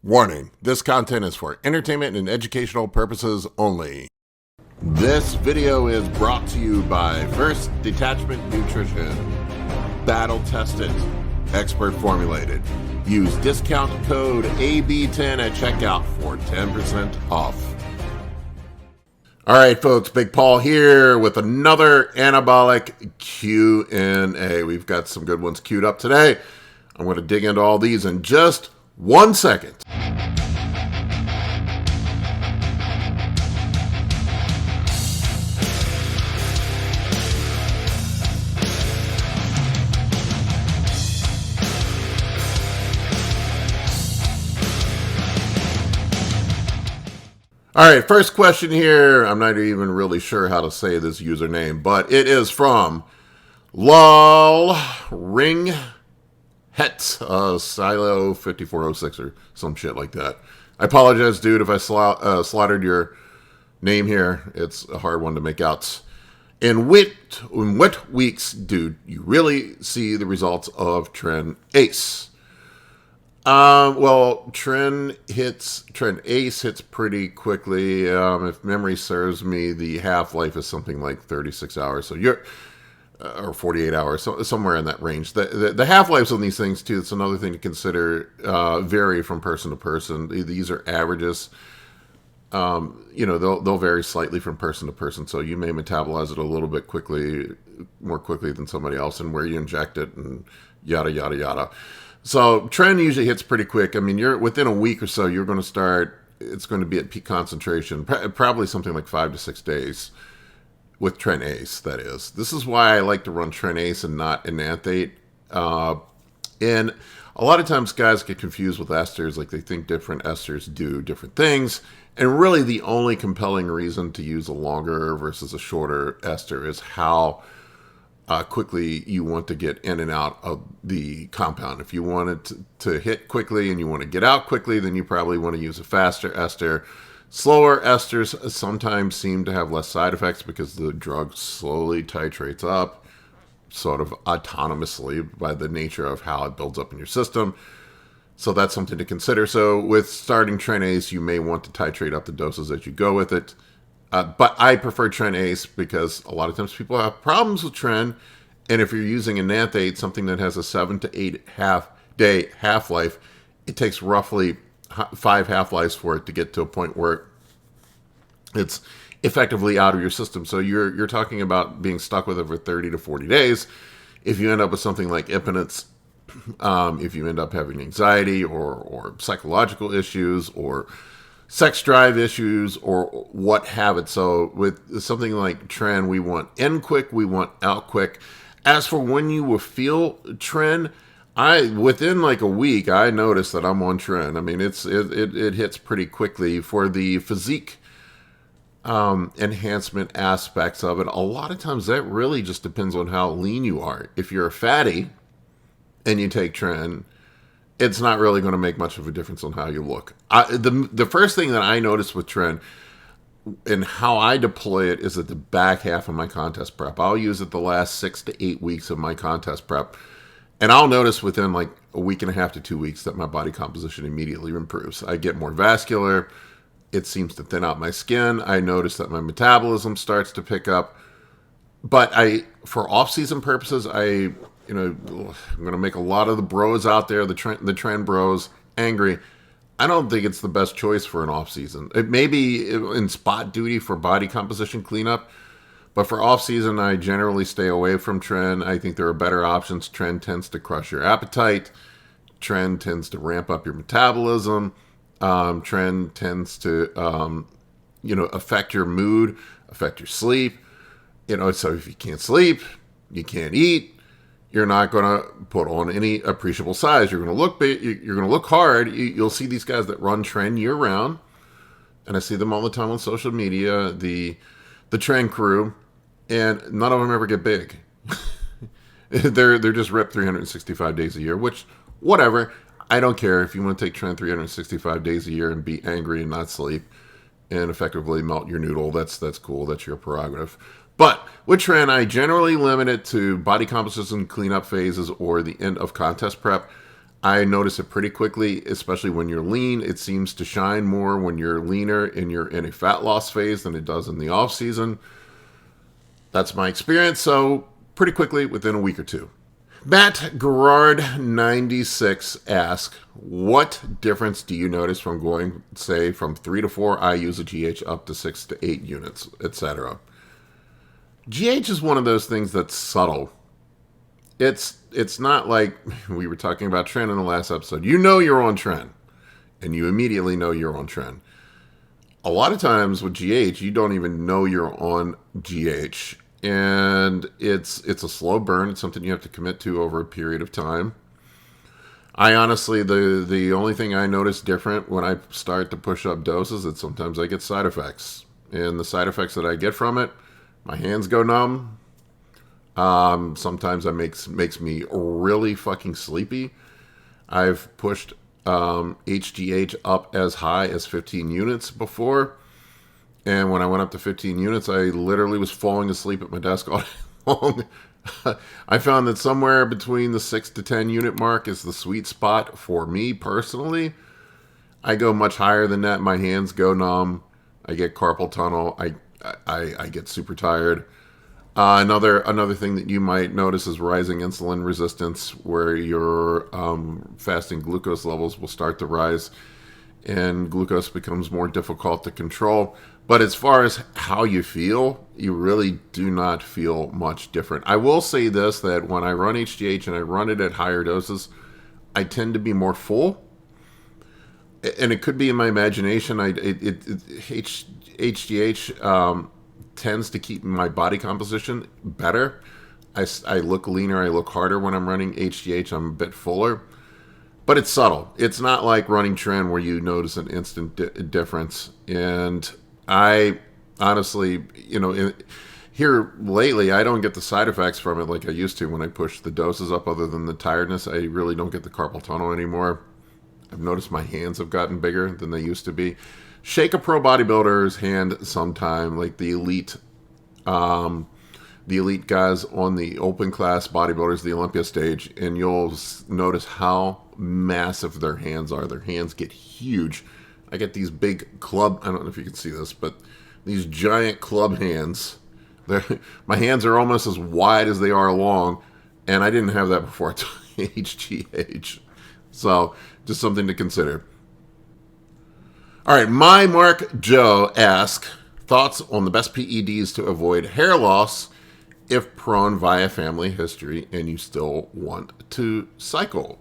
Warning, this content is for entertainment and educational purposes only. This video is brought to you by First Detachment Nutrition. Battle tested, expert formulated. Use discount code AB10 at checkout for 10% off. All right, folks, Big Paul here with another Anabolic Q&A. We've got some good ones queued up today. I'm going to dig into all these in just 1 second. All right, first question here. I'm not even really sure how to say this username, but it is from Lol Ring Het Silo 5406 or some shit like that. I apologize, dude, if I slaughtered your name here. It's a hard one to make out. In what weeks, dude, you really see the results of Tren Ace? Well, Tren Ace hits pretty quickly. If memory serves me, the half-life is something like 36 hours. So you're, or 48 hours, so somewhere in that range. The half-lives on these things, too, it's another thing to consider, vary from person to person. These are averages. They'll vary slightly from person to person. So you may metabolize it a little bit more quickly than somebody else, and where you inject it, and yada, yada, yada. So Tren usually hits pretty quick. I mean, you're within a week or so, you're going to start, it's going to be at peak concentration, probably something like 5 to 6 days with Tren Ace, that is. This is why I like to run Tren Ace and not enanthate. And a lot of times guys get confused with esters, like they think different esters do different things. And really the only compelling reason to use a longer versus a shorter ester is how quickly you want to get in and out of the compound. If you want it to hit quickly and you want to get out quickly, then you probably want to use a faster ester. Slower esters sometimes seem to have less side effects because the drug slowly titrates up, sort of autonomously by the nature of how it builds up in your system. So that's something to consider. So with starting Tren Ace, you may want to titrate up the doses as you go with it. But I prefer Tren Ace because a lot of times people have problems with Tren. And if you're using enanthate, something that has a 7 to 8 day half-life, it takes roughly 5 half-lives for it to get to a point where it's effectively out of your system. So you're talking about being stuck with it for 30 to 40 days. If you end up with something like impotence, if you end up having anxiety or psychological issues or sex drive issues or what have it. So with something like Tren, we want in quick, we want out quick. As for when you will feel Tren, within like a week, I noticed that I'm on Tren. I mean, it hits pretty quickly for the physique enhancement aspects of it. A lot of times that really just depends on how lean you are. If you're a fatty and you take Tren, it's not really going to make much of a difference on how you look. The first thing that I noticed with Tren and how I deploy it is at the back half of my contest prep. I'll use it the last 6 to 8 weeks of my contest prep. And I'll notice within like a week and a half to 2 weeks that my body composition immediately improves. I get more vascular. It seems to thin out my skin. I notice that my metabolism starts to pick up. But for off-season purposes, I'm going to make a lot of the bros out there, the Tren bros, angry. I don't think it's the best choice for an off-season. It may be in spot duty for body composition cleanup, but for off-season, I generally stay away from Tren. I think there are better options. Tren tends to crush your appetite. Tren tends to ramp up your metabolism. Tren tends to, affect your mood, affect your sleep. So if you can't sleep, you can't eat, you're not going to put on any appreciable size. You're going to look big. You're going to look hard. You'll see these guys that run Tren year round, and I see them all the time on social media. The Tren crew, and none of them ever get big. they're just ripped 365 days a year. Which, whatever. I don't care if you want to take Tren 365 days a year and be angry and not sleep, and effectively melt your noodle. That's cool. That's your prerogative. But with Tren, I generally limit it to body composition cleanup phases or the end of contest prep. I notice it pretty quickly, especially when you're lean. It seems to shine more when you're leaner and you're in a fat loss phase than it does in the off season. That's my experience. So pretty quickly, within a week or two. Matt Gerard 96 asks, what difference do you notice from going, say, from 3 to 4 IUs of GH up to 6 to 8 units, etc.? GH is one of those things that's subtle. It's not like we were talking about Tren in the last episode. You know you're on Tren, and you immediately know you're on Tren. A lot of times with GH, you don't even know you're on GH, and it's a slow burn. It's something you have to commit to over a period of time. I honestly, the only thing I notice different when I start to push up doses is sometimes I get side effects, and the side effects that I get from it, my hands go numb. Sometimes that makes me really fucking sleepy. I've pushed HGH up as high as 15 units before. And when I went up to 15 units, I literally was falling asleep at my desk all day long. I found that somewhere between the 6 to 10 unit mark is the sweet spot for me personally. I go much higher than that. My hands go numb. I get carpal tunnel. I get super tired. Another thing that you might notice is rising insulin resistance, where your fasting glucose levels will start to rise, and glucose becomes more difficult to control. But as far as how you feel, you really do not feel much different. I will say this, that when I run HGH and I run it at higher doses, I tend to be more full. And it could be in my imagination. HGH tends to keep my body composition better. I look leaner, I look harder when I'm running HGH. I'm a bit fuller. But it's subtle. It's not like running Tren where you notice an instant difference. And I honestly, here lately, I don't get the side effects from it like I used to when I push the doses up. Other than the tiredness, I really don't get the carpal tunnel anymore. I've noticed my hands have gotten bigger than they used to be. Shake a pro bodybuilder's hand sometime, like the elite guys on the open class bodybuilders, the Olympia stage, and you'll notice how massive their hands are. Their hands get huge. I get these big club, I don't know if you can see this, but these giant club hands. My hands are almost as wide as they are long, and I didn't have that before I took HGH. So, just something to consider. All right, my Mark Joe asks, thoughts on the best PEDs to avoid hair loss if prone via family history and you still want to cycle?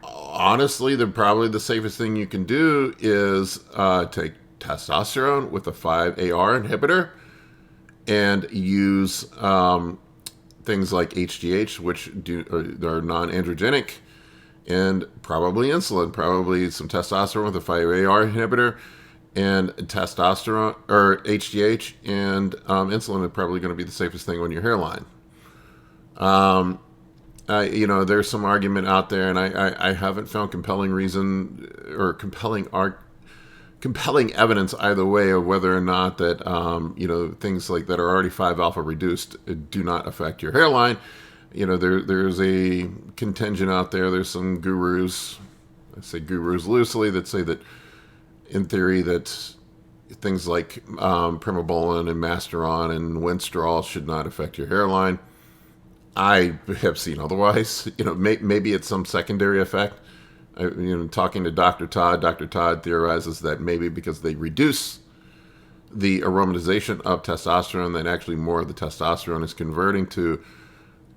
Honestly, probably the safest thing you can do is take testosterone with a 5-AR inhibitor and use things like HGH, which are non-androgenic, and probably insulin, probably some testosterone with a 5-AR inhibitor, and testosterone or HGH and insulin are probably going to be the safest thing on your hairline. There's some argument out there, and I haven't found compelling reason or compelling evidence either way of whether or not that things like that are already 5-alpha reduced do not affect your hairline. There's a contingent out there. There's some gurus, I say gurus loosely, that say that in theory that things like primobolan and masteron and winstrol should not affect your hairline. I have seen otherwise. Maybe it's some secondary effect. Talking to Dr. Todd theorizes that maybe because they reduce the aromatization of testosterone, that actually more of the testosterone is converting to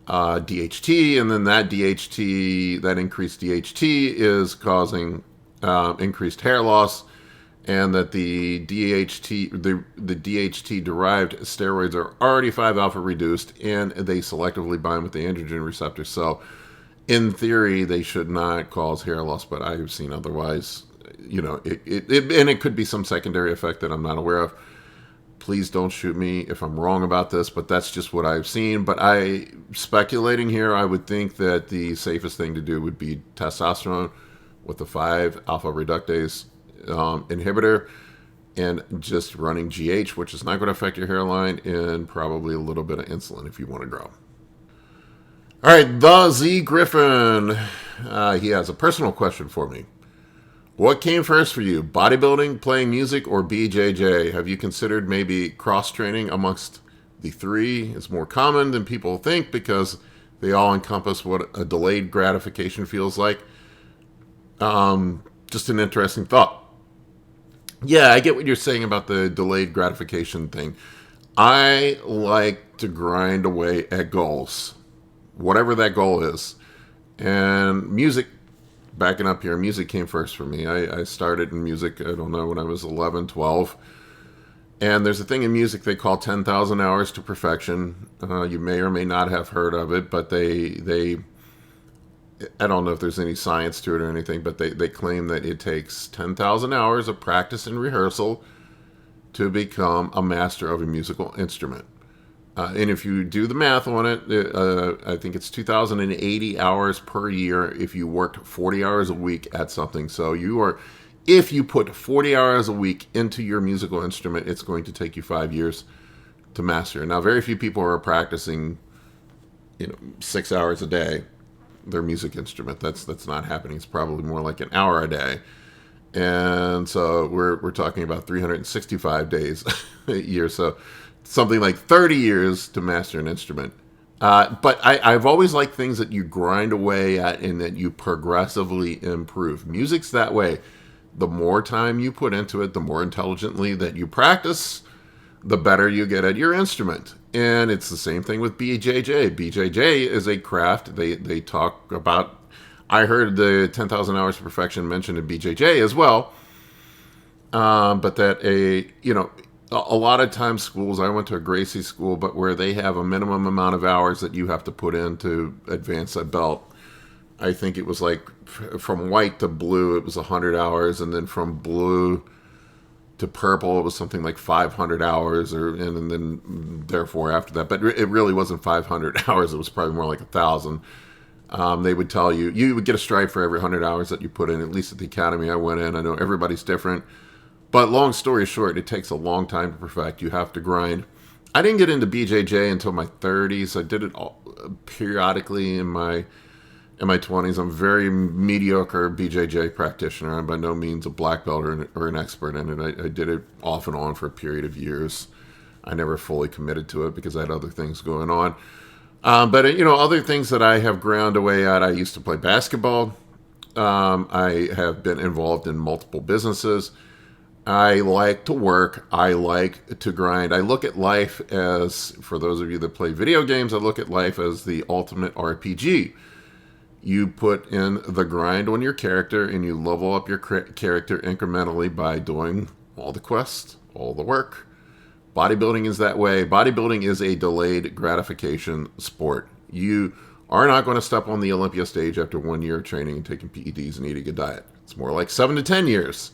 DHT, and then that increased DHT is causing increased hair loss, and that the DHT derived steroids are already 5-alpha reduced, and they selectively bind with the androgen receptor. So, in theory, they should not cause hair loss, but I have seen otherwise. It could be some secondary effect that I'm not aware of. Please don't shoot me if I'm wrong about this, but that's just what I've seen. But speculating here, I would think that the safest thing to do would be testosterone with the 5-alpha reductase inhibitor, and just running GH, which is not going to affect your hairline, and probably a little bit of insulin if you want to grow. All right, the Z Griffin. He has a personal question for me. What came first for you, bodybuilding, playing music, or BJJ? Have you considered maybe cross-training amongst the three? It's more common than people think because they all encompass what a delayed gratification feels like. Just an interesting thought. Yeah, I get what you're saying about the delayed gratification thing. I like to grind away at goals, whatever that goal is. And music, backing up here, music came first for me. I started in music, I don't know, when I was 11, 12. And there's a thing in music they call 10,000 hours to perfection. You may or may not have heard of it, but they I don't know if there's any science to it or anything, but they claim that it takes 10,000 hours of practice and rehearsal to become a master of a musical instrument. And if you do the math on it, I think it's 2,080 hours per year if you worked 40 hours a week at something. So if you put 40 hours a week into your musical instrument, it's going to take you 5 years to master it. Now, very few people are practicing, 6 hours a day their music instrument. That's not happening. It's probably more like an hour a day. And so we're talking about 365 days a year. So something like 30 years to master an instrument. But I've always liked things that you grind away at and that you progressively improve. Music's that way. The more time you put into it, the more intelligently that you practice, the better you get at your instrument. And it's the same thing with BJJ. BJJ is a craft. They talk about, I heard the 10,000 hours of perfection mentioned in BJJ as well. But that a lot of times schools, I went to a Gracie school, but where they have a minimum amount of hours that you have to put in to advance a belt. I think it was like from white to blue, it was 100 hours. And then from blue to purple, it was something like 500 hours, and then therefore after that. But it really wasn't 500 hours. It was probably more like 1,000. They would tell you would get a stripe for every 100 hours that you put in, at least at the academy I went in. I know everybody's different. But long story short, it takes a long time to perfect. You have to grind. I didn't get into BJJ until my 30s. I did it periodically in my 20s. I'm a very mediocre BJJ practitioner. I'm by no means a black belt or an expert in it. I did it off and on for a period of years. I never fully committed to it because I had other things going on. But other things that I have ground away at, I used to play basketball. I have been involved in multiple businesses. I like to work. I like to grind. I look at life as, for those of you that play video games, I look at life as the ultimate RPG. You put in the grind on your character and you level up your character incrementally by doing all the quests, all the work. Bodybuilding is that way. Bodybuilding is a delayed gratification sport. You are not going to step on the Olympia stage after 1 year of training and taking PEDs and eating a diet. It's more like 7 to 10 years.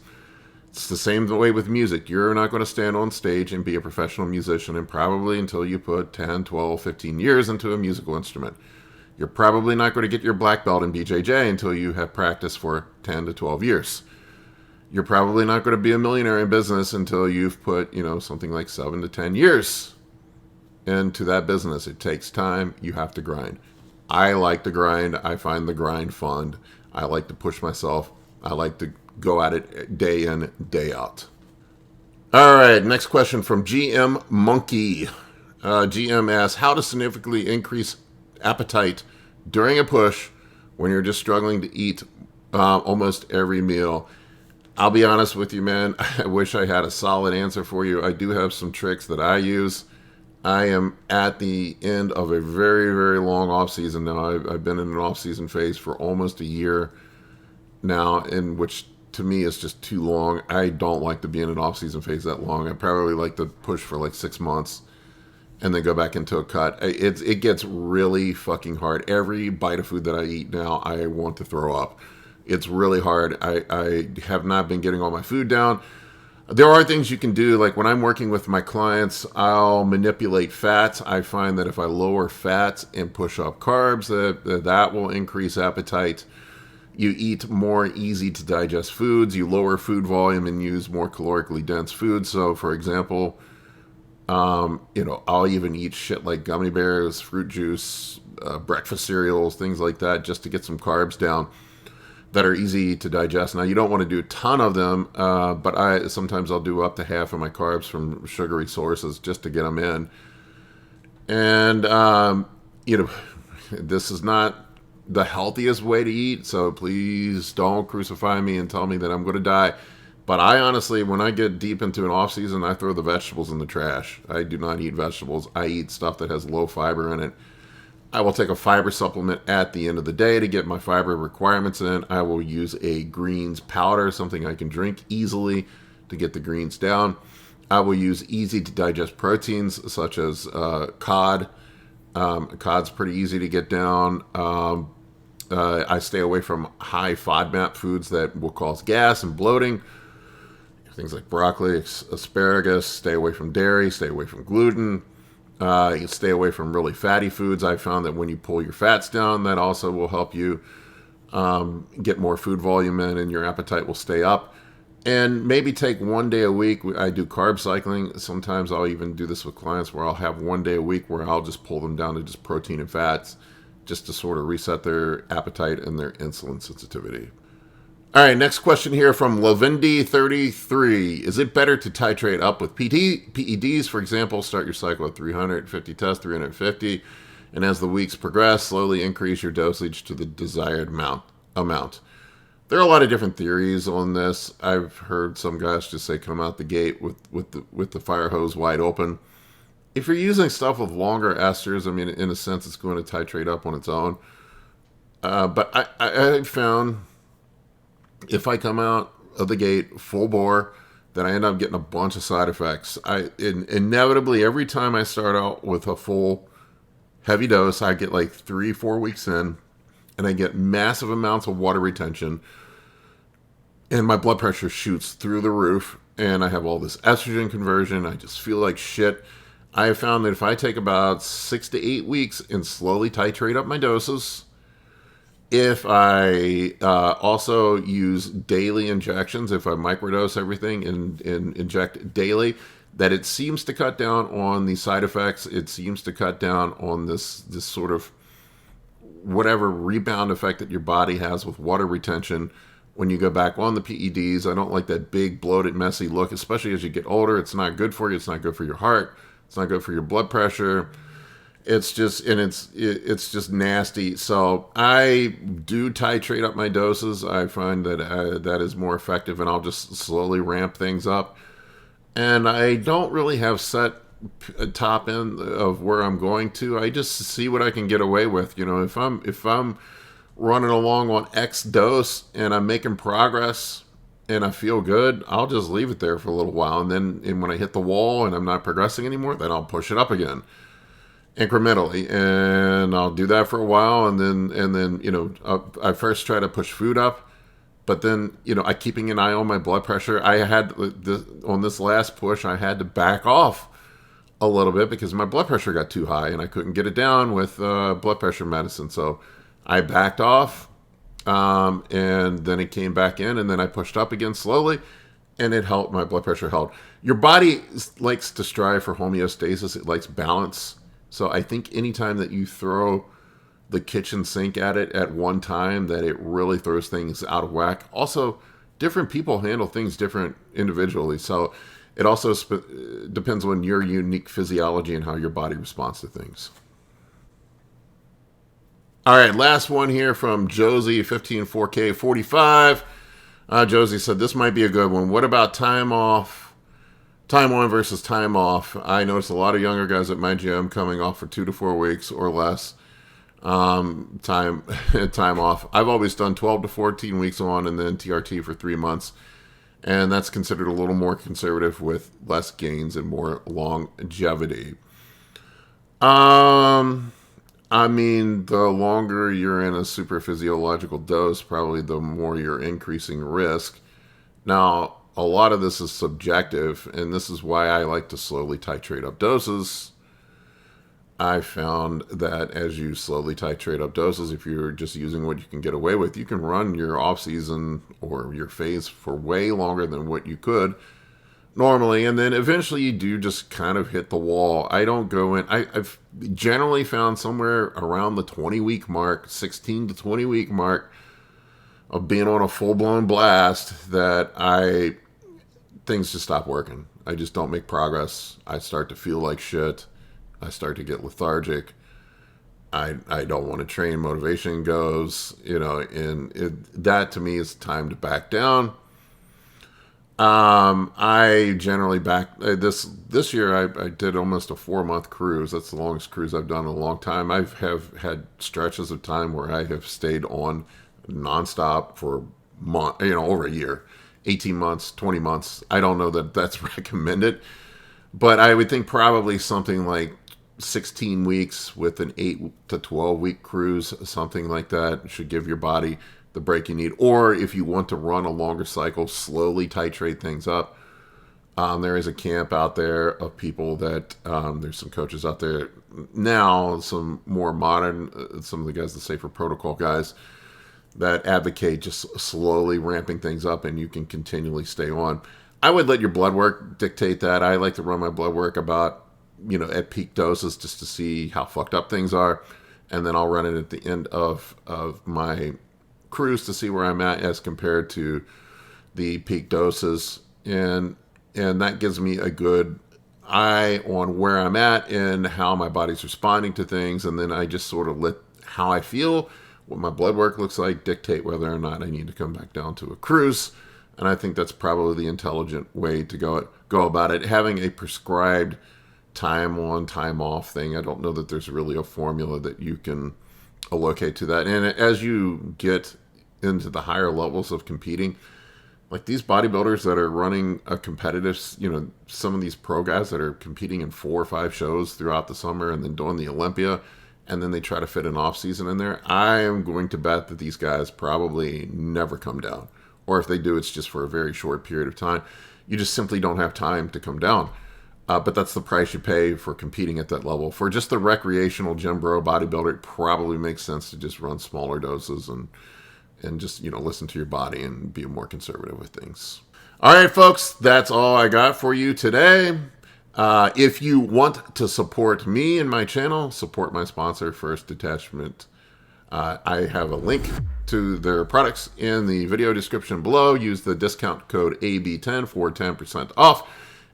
It's the same way with music. You're not going to stand on stage and be a professional musician and probably until you put 10, 12, 15 years into a musical instrument. You're probably not going to get your black belt in BJJ until you have practiced for 10 to 12 years. You're probably not going to be a millionaire in business until you've put, something like 7 to 10 years into that business. It takes time. You have to grind. I like to grind. I find the grind fun. I like to push myself. I like to go at it day in, day out. All right, next question from GM Monkey. GM asks, how to significantly increase appetite during a push when you're just struggling to eat almost every meal. I'll be honest with you, man. I wish I had a solid answer for you. I do have some tricks that I use. I am at the end of a very, very long off-season now. I've been in an off-season phase for almost a year now, in which to me is just too long. I don't like to be in an off-season phase that long. I probably like to push for like 6 months and then go back into a cut. It gets really fucking hard. Every bite of food that I eat now, I want to throw up. It's really hard. I have not been getting all my food down. There are things you can do. Like when I'm working with my clients, I'll manipulate fats. I find that if I lower fats and push up carbs, that will increase appetite. You eat more easy to digest foods. You lower food volume and use more calorically dense foods. So for example, I'll even eat shit like gummy bears, fruit juice, breakfast cereals, things like that, just to get some carbs down that are easy to digest. Now, you don't want to do a ton of them, but sometimes I'll do up to half of my carbs from sugary sources just to get them in. And this is not the healthiest way to eat, so please don't crucify me and tell me that I'm going to die. But I honestly, when I get deep into an off season, I throw the vegetables in the trash. I do not eat vegetables. I eat stuff that has low fiber in it. I will take a fiber supplement at the end of the day to get my fiber requirements in. I will use a greens powder, something I can drink easily to get the greens down. I will use easy to digest proteins such as cod. Cod's pretty easy to get down. I stay away from high FODMAP foods that will cause gas and bloating. Things like broccoli, asparagus. Stay away from dairy. Stay away from gluten. You stay away from really fatty foods. I found that when you pull your fats down, that also will help you get more food volume in, and your appetite will stay up. And maybe take 1 day a week. I do carb cycling. Sometimes I'll even do this with clients where I'll have 1 day a week where I'll just pull them down to just protein and fats just to sort of reset their appetite and their insulin sensitivity. All right, next question here from Lavendi33. Is it better to titrate up with PEDs, for example, start your cycle at 350 tests, 350, and as the weeks progress, slowly increase your dosage to the desired amount? There are a lot of different theories on this. I've heard some guys just say come out the gate with the fire hose wide open. If you're using stuff with longer esters, I mean, in a sense, it's going to titrate up on its own. But I found if I come out of the gate full bore, then I end up getting a bunch of side effects. Inevitably, every time I start out with a full heavy dose, I get like 3-4 weeks in, and I get massive amounts of water retention, and my blood pressure shoots through the roof, and I have all this estrogen conversion. I just feel like shit. I have found that if I take about 6 to 8 weeks and slowly titrate up my doses, if I also use daily injections, if I microdose everything and inject daily, that it seems to cut down on the side effects. It seems to cut down on this sort of whatever rebound effect that your body has with water retention when you go back on the PEDs. I don't like that big, bloated, messy look, especially as you get older. It's not good for you. It's not good for your heart. It's not good for your blood pressure. It's just just nasty. So I do titrate up my doses. I find that that is more effective, and I'll just slowly ramp things up. And I don't really have set top end of where I'm going to. I just see what I can get away with. If I'm running along on X dose and I'm making progress and I feel good, I'll just leave it there for a little while. And then when I hit the wall and I'm not progressing anymore, then I'll push it up again incrementally, and I'll do that for a while, and then I first try to push food up, but then I keeping an eye on my blood pressure. I had on this last push, I had to back off a little bit because my blood pressure got too high and I couldn't get it down with blood pressure medicine. So I backed off, and then it came back in, and then I pushed up again slowly, and it helped. My blood pressure held. Your body likes to strive for homeostasis. It likes balance. So I think anytime that you throw the kitchen sink at it at one time, that it really throws things out of whack. Also, different people handle things different individually. So it also depends on your unique physiology and how your body responds to things. All right, last one here from Josie, 154K45. Josie said, this might be a good one. What about time on versus time off? I notice a lot of younger guys at my gym coming off for 2 to 4 weeks or less time off. I've always done 12 to 14 weeks on and then TRT for 3 months. And that's considered a little more conservative with less gains and more longevity. I mean, the longer you're in a super physiological dose, probably the more you're increasing risk. Now, a lot of this is subjective, and this is why I like to slowly titrate up doses. I found that as you slowly titrate up doses, if you're just using what you can get away with, you can run your off-season or your phase for way longer than what you could normally, and then eventually you do just kind of hit the wall. I don't go in. I've generally found somewhere around the 20-week mark, 16 to 20-week mark of being on a full-blown blast that things just stop working. I just don't make progress. I start to feel like shit. I start to get lethargic. I don't want to train. Motivation goes, and that to me is time to back down. I generally this year I did almost a 4-month cruise. That's the longest cruise I've done in a long time. Have had stretches of time where I have stayed on nonstop for over a year, 18 months, 20 months. I don't know that that's recommended, but I would think probably something like 16 weeks with an 8 to 12 week cruise, something like that should give your body the break you need. Or if you want to run a longer cycle, slowly titrate things up. There is a camp out there of people that there's some coaches out there now, some more modern, some of the guys, the safer protocol guys, that advocate just slowly ramping things up, and you can continually stay on. I would let your blood work dictate that. I like to run my blood work about at peak doses just to see how fucked up things are, and then I'll run it at the end of my cruise to see where I'm at as compared to the peak doses, and that gives me a good eye on where I'm at and how my body's responding to things, and then I just sort of let how I feel, what my blood work looks like, dictate whether or not I need to come back down to a cruise. And I think that's probably the intelligent way to go about it. Having a prescribed time on, time off thing, I don't know that there's really a formula that you can allocate to that. And as you get into the higher levels of competing, like these bodybuilders that are running a competitive, some of these pro guys that are competing in 4 or 5 shows throughout the summer and then doing the Olympia, and then they try to fit an off season in there, I am going to bet that these guys probably never come down. Or if they do, it's just for a very short period of time. You just simply don't have time to come down. But that's the price you pay for competing at that level. For just the recreational gym bro bodybuilder, it probably makes sense to just run smaller doses and just, listen to your body and be more conservative with things. All right, folks, that's all I got for you today. If you want to support me and my channel, support my sponsor, First Detachment. I have a link to their products in the video description below. Use the discount code AB10 for 10% off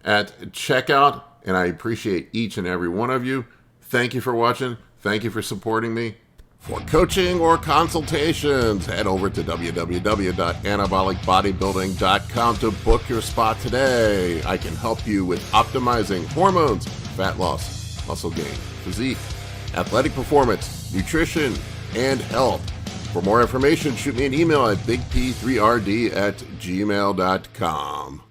at checkout, and I appreciate each and every one of you. Thank you for watching. Thank you for supporting me. For coaching or consultations, head over to www.anabolicbodybuilding.com to book your spot today. I can help you with optimizing hormones, fat loss, muscle gain, physique, athletic performance, nutrition, and health. For more information, shoot me an email at bigp3rd@gmail.com.